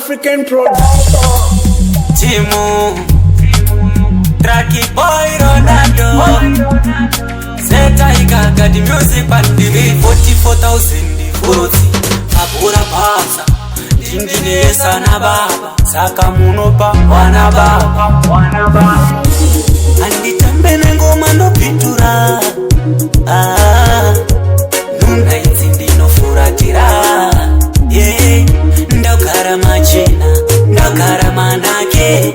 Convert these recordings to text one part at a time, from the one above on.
African product. Timu Tracky Boy Ronaldo Zeta Ikaga the music and the 44,000 Furuti Abura Pasa Jindine sana baba Saka munopa wana baba Andi tambene ngoma ndo pitura Nuna izindi no furatira Yeah Ndakara machina Ndakara manake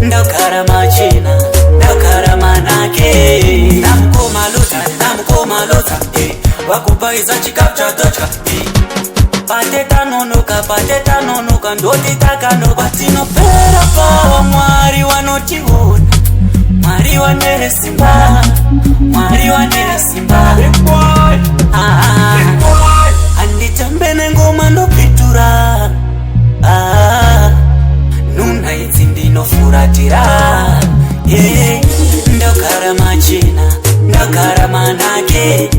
Ndakara machina Ndakara manake Namuko malota Wakubaiza chikapcha tochka Pateta nonoka Ndoti takano Batino pera pawa Mwari wanochiona Mwari wanere simba Mwari wanere simba Big boy Big boy Andi tambene ngoma ndo pitura Nuna izindi no furatira Yeah Ndakara machina Ndakara manake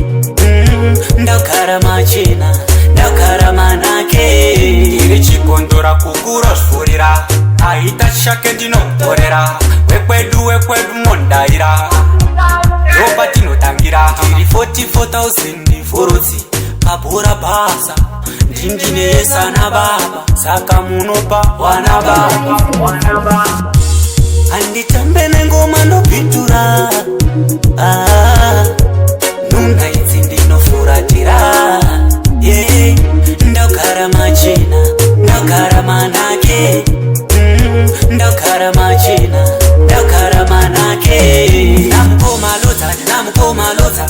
Ndakara machina Ndakara manake Iri chikondora kukura shfurira Aita shake dino torera Wekwedu mondaira Ropa tino tangira Iri 44,000 furuti Abura basa Ndinjine sana baba Saka munopa wana baba Andi tambene ngoma ndo pitura Nuna izindi no furatira Yeah Ndakara machina Ndakara manake Ndakara machina Ndakara manake Namuko malota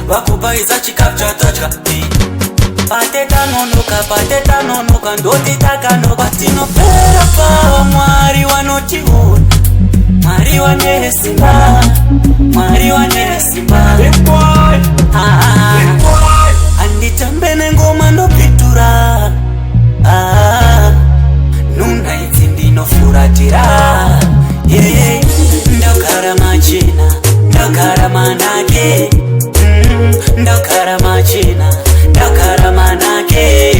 Wakubaiza chikapcha tochka Pateta nonoka Ndoti takano Batino pera pawa Mwari wanochiona Mwari wanere simba Mwari wanere simba Big boy Big boy Andi tambene ngoma ndo pitura Nuna izindi no furatira Yeah Ndakara machina Ndakara manake Ndakara machina Ndakara manake